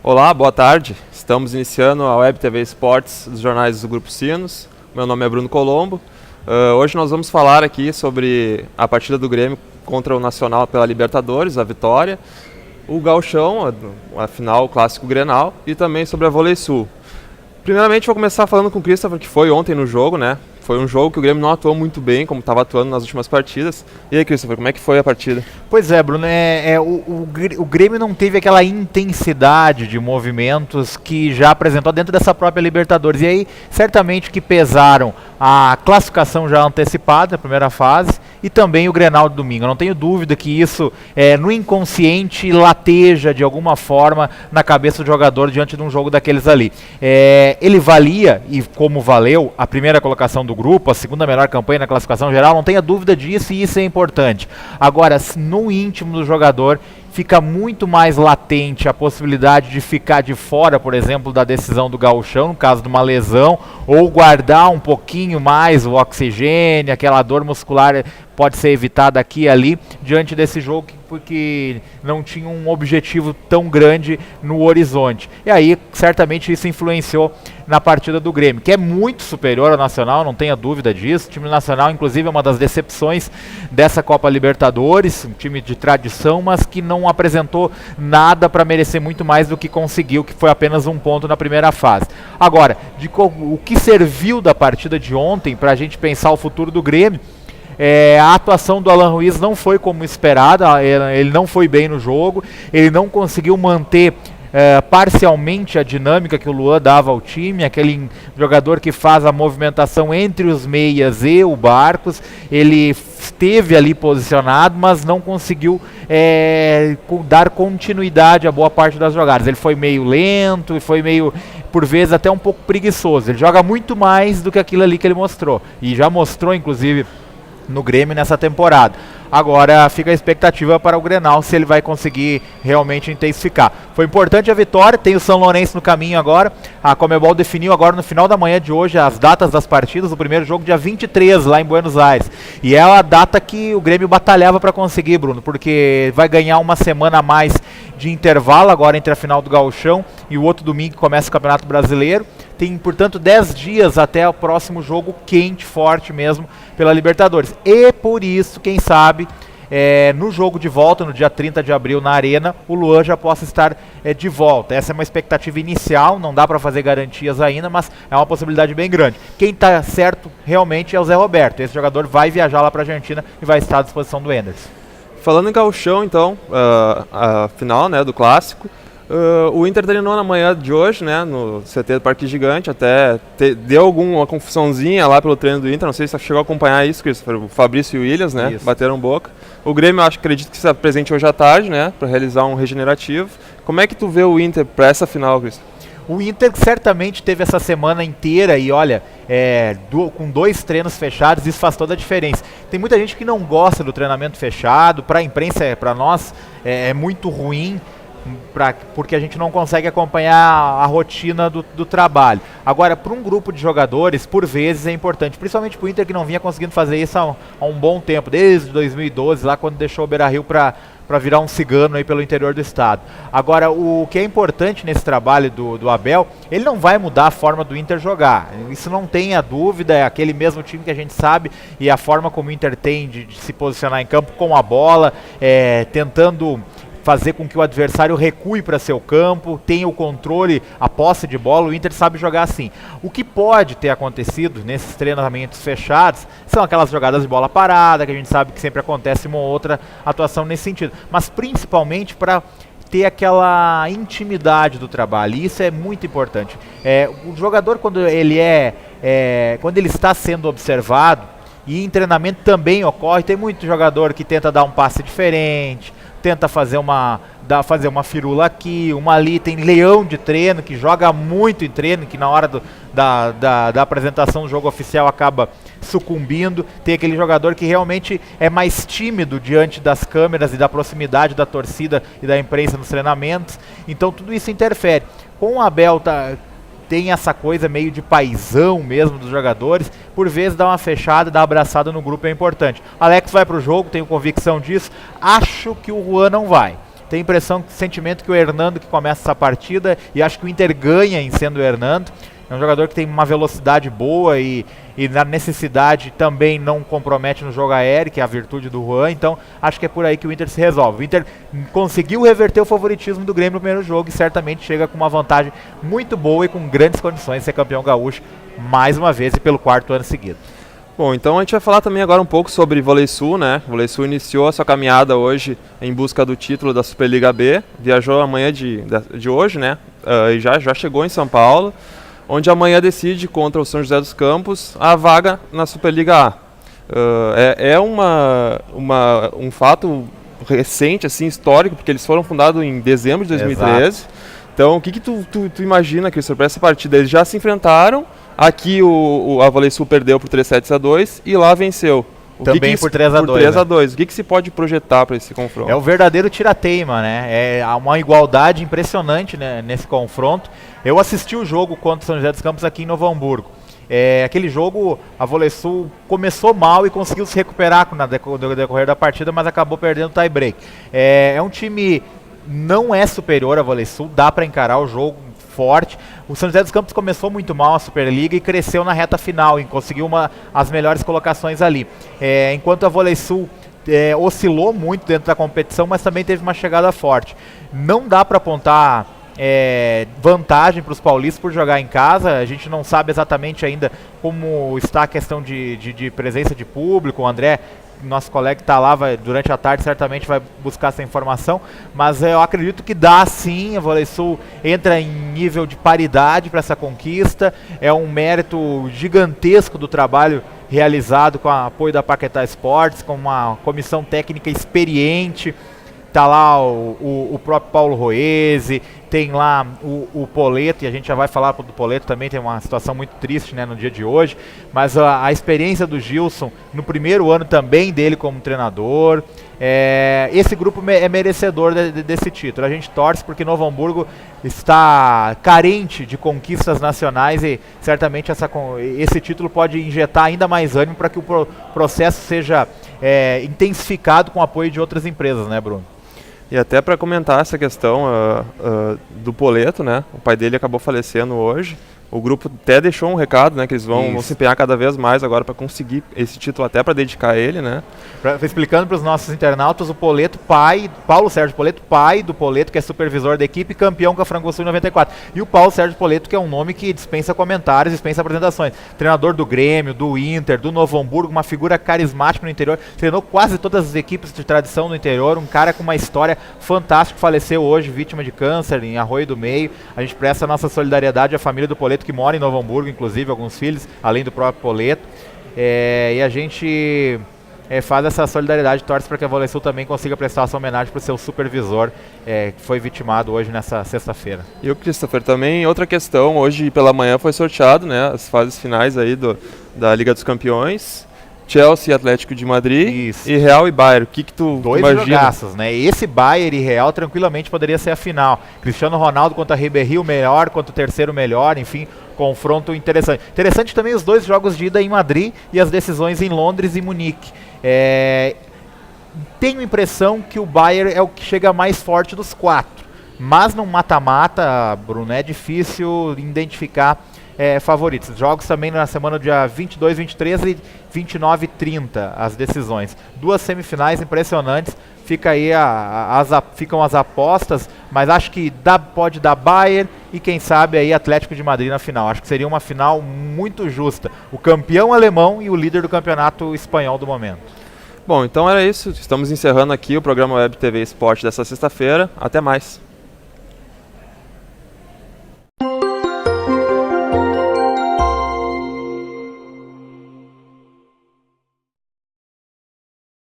Olá, boa tarde. Estamos iniciando a Web TV Esportes dos jornais do Grupo Sinos. Meu nome é Bruno Colombo. Hoje nós vamos falar aqui sobre a partida do Grêmio contra o Nacional pela Libertadores, a vitória, o Gauchão, a final, o Clássico Grenal, e também sobre a VoleiSul. Primeiramente vou começar falando com o Christopher, que foi ontem no jogo, né? Foi um jogo que o Grêmio não atuou muito bem, como estava atuando nas últimas partidas. E aí, Christopher, como é que foi a partida? Pois é, Bruno, o Grêmio não teve aquela intensidade de movimentos que já apresentou dentro dessa própria Libertadores. E aí, certamente que pesaram a classificação já antecipada, a primeira fase, e também o Grenal de domingo. Eu não tenho dúvida que isso, no inconsciente, lateja de alguma forma na cabeça do jogador diante de um jogo daqueles ali. Ele valia, e como valeu, a primeira colocação do grupo, a segunda melhor campanha na classificação geral, não tenha dúvida disso, e isso é importante. Agora, no íntimo do jogador, fica muito mais latente a possibilidade de ficar de fora, por exemplo, da decisão do Gauchão, no caso de uma lesão, ou guardar um pouquinho mais o oxigênio, aquela dor muscular pode ser evitada aqui e ali, diante desse jogo porque não tinha um objetivo tão grande no horizonte. E aí, certamente, isso influenciou na partida do Grêmio, que é muito superior ao Nacional, não tenha dúvida disso. O time nacional, inclusive, é uma das decepções dessa Copa Libertadores, um time de tradição, mas que não apresentou nada para merecer muito mais do que conseguiu, que foi apenas um ponto na primeira fase. Agora, o que serviu da partida de ontem para a gente pensar o futuro do Grêmio, a atuação do Alan Ruiz não foi como esperado, ele não foi bem no jogo, ele não conseguiu manter parcialmente a dinâmica que o Luan dava ao time, aquele jogador que faz a movimentação entre os meias e o Barcos. Ele esteve ali posicionado, mas não conseguiu dar continuidade a boa parte das jogadas. Ele foi meio lento e foi meio, por vezes, até um pouco preguiçoso. Ele joga muito mais do que aquilo ali que ele mostrou, e já mostrou, inclusive, no Grêmio nessa temporada. Agora fica a expectativa para o Grenal, se ele vai conseguir realmente intensificar. Foi importante a vitória, tem o São Lourenço no caminho agora. A Conmebol definiu agora no final da manhã de hoje as datas das partidas. O primeiro jogo dia 23 lá em Buenos Aires. E é a data que o Grêmio batalhava para conseguir, Bruno, porque vai ganhar uma semana a mais de intervalo agora entre a final do Gauchão e o outro domingo que começa o Campeonato Brasileiro. Tem, portanto, 10 dias até o próximo jogo quente, forte mesmo, pela Libertadores. E por isso, quem sabe, no jogo de volta, no dia 30 de abril, na Arena, o Luan já possa estar de volta. Essa é uma expectativa inicial, não dá para fazer garantias ainda, mas é uma possibilidade bem grande. Quem está certo realmente é o Zé Roberto. Esse jogador vai viajar lá para a Argentina e vai estar à disposição do Enders. Falando em Gauchão, então, a final, né, do Clássico. O Inter treinou na manhã de hoje, né, no CT do Parque Gigante, até deu alguma confusãozinha lá pelo treino do Inter, não sei se você chegou a acompanhar isso, o Fabrício e o Williams, né, bateram boca. O Grêmio, acredito que se apresente hoje à tarde, né, para realizar um regenerativo. Como é que tu vê o Inter para essa final, Cristian? O Inter certamente teve essa semana inteira e olha, com 2 treinos fechados, isso faz toda a diferença. Tem muita gente que não gosta do treinamento fechado, para a imprensa, para nós, é muito ruim, porque a gente não consegue acompanhar a rotina do trabalho. Agora, para um grupo de jogadores, por vezes é importante, principalmente para o Inter, que não vinha conseguindo fazer isso há um bom tempo, desde 2012, lá quando deixou o Beira-Rio para virar um cigano aí pelo interior do estado. Agora, o que é importante nesse trabalho do Abel, ele não vai mudar a forma do Inter jogar, isso não tenha dúvida, é aquele mesmo time que a gente sabe, e a forma como o Inter tem de se posicionar em campo com a bola, tentando fazer com que o adversário recue para seu campo, tenha o controle, a posse de bola. O Inter sabe jogar assim. O que pode ter acontecido nesses treinamentos fechados são aquelas jogadas de bola parada, que a gente sabe que sempre acontece uma ou outra atuação nesse sentido, mas principalmente para ter aquela intimidade do trabalho, e isso é muito importante. O jogador, quando ele está sendo observado, e em treinamento também ocorre, tem muito jogador que tenta dar um passe diferente, tenta fazer uma firula aqui, uma ali. Tem leão de treino, que joga muito em treino, que na hora da apresentação do jogo oficial acaba sucumbindo. Tem aquele jogador que realmente é mais tímido diante das câmeras e da proximidade da torcida e da imprensa nos treinamentos. Então tudo isso interfere. Com o Abel tem essa coisa meio de paizão mesmo dos jogadores, por vezes dar uma fechada, dar uma abraçada no grupo é importante. Alex vai para o jogo, tenho convicção disso. Acho que o Juan não vai, Tenho a impressão, sentimento que o Hernando que começa essa partida, e acho que o Inter ganha em sendo o Hernando. É um jogador que tem uma velocidade boa e na necessidade também não compromete no jogo aéreo, que é a virtude do Juan. Então acho que é por aí que o Inter se resolve. O Inter conseguiu reverter o favoritismo do Grêmio no primeiro jogo e certamente chega com uma vantagem muito boa e com grandes condições de ser campeão gaúcho mais uma vez e pelo 4º ano seguido. Bom, então a gente vai falar também agora um pouco sobre Volesul, né? O Volesul iniciou a sua caminhada hoje em busca do título da Superliga B, viajou amanhã de hoje, né? E já chegou em São Paulo, onde amanhã decide contra o São José dos Campos a vaga na Superliga A. É um fato recente, assim, histórico, porque eles foram fundados em dezembro de 2013. Exato. Então, o que tu imagina, Cristian, para essa partida? Eles já se enfrentaram, aqui a Volesul perdeu por 3-7-2 e lá venceu. Também por 3-2. Né? O que se pode projetar para esse confronto? É o verdadeiro tira-teima, né? É uma igualdade impressionante, né, nesse confronto. Eu assisti o jogo contra o São José dos Campos aqui em Novo Hamburgo. Aquele jogo, a Volesul começou mal e conseguiu se recuperar no decorrer da partida, mas acabou perdendo o tie-break. É um time, não é superior à Volesul, dá para encarar o jogo forte. O São José dos Campos começou muito mal a Superliga e cresceu na reta final e conseguiu as melhores colocações ali. Enquanto a Volesul oscilou muito dentro da competição, mas também teve uma chegada forte. Não dá para apontar vantagem para os paulistas por jogar em casa. A gente não sabe exatamente ainda como está a questão de presença de público. O André, nosso colega que está lá, durante a tarde certamente vai buscar essa informação, mas eu acredito que dá sim. A Volesul entra em nível de paridade para essa conquista. É um mérito gigantesco do trabalho realizado com o apoio da Paquetá Esportes, com uma comissão técnica experiente. Está lá o próprio Paulo Roese, tem lá o Poleto, e a gente já vai falar do Poleto também, tem uma situação muito triste, né, no dia de hoje, mas a experiência do Gilson no primeiro ano também dele como treinador, esse grupo é merecedor desse título. A gente torce porque Novo Hamburgo está carente de conquistas nacionais e certamente esse título pode injetar ainda mais ânimo para que o processo seja intensificado com o apoio de outras empresas, né, Bruno? E até para comentar essa questão do Poleto, né? O pai dele acabou falecendo hoje. O grupo até deixou um recado, né? Que eles vão se empenhar cada vez mais agora para conseguir esse título, até para dedicar a ele, né? Explicando para os nossos internautas, o Poleto, Paulo Sérgio Poleto, pai do Poleto, que é supervisor da equipe, campeão com a Frangosul em 94. E o Paulo Sérgio Poleto, que é um nome que dispensa comentários, dispensa apresentações. Treinador do Grêmio, do Inter, do Novo Hamburgo, uma figura carismática no interior. Treinou quase todas as equipes de tradição no interior, um cara com uma história fantástica, faleceu hoje, vítima de câncer em Arroio do Meio. A gente presta a nossa solidariedade à família do Poleto, que mora em Novo Hamburgo, inclusive, alguns filhos, além do próprio Poleto. E a gente faz essa solidariedade, torce para que a Volesul também consiga prestar essa homenagem para o seu supervisor, que foi vitimado hoje nessa sexta-feira. E o Christopher, também outra questão, hoje pela manhã foi sorteado, né, as fases finais aí da Liga dos Campeões. Chelsea, Atlético de Madrid. Isso. E Real e Bayern. O que tu Dois imagina? Jogaços, né? Esse Bayern e Real tranquilamente poderia ser a final. Cristiano Ronaldo contra Ribéry, o melhor, contra o terceiro melhor, enfim, confronto interessante. Interessante também os dois jogos de ida em Madrid e as decisões em Londres e Munique. Tenho a impressão que o Bayern é o que chega mais forte dos quatro. Mas no mata-mata, Bruno, é difícil identificar favoritos. Jogos também na semana dia 22, 23 e 29 e 30, as decisões. Duas semifinais impressionantes. Fica aí ficam as apostas, mas acho que pode dar Bayern e quem sabe aí Atlético de Madrid na final. Acho que seria uma final muito justa. O campeão alemão e o líder do campeonato espanhol do momento. Bom, então era isso. Estamos encerrando aqui o programa Web TV Esporte dessa sexta-feira. Até mais.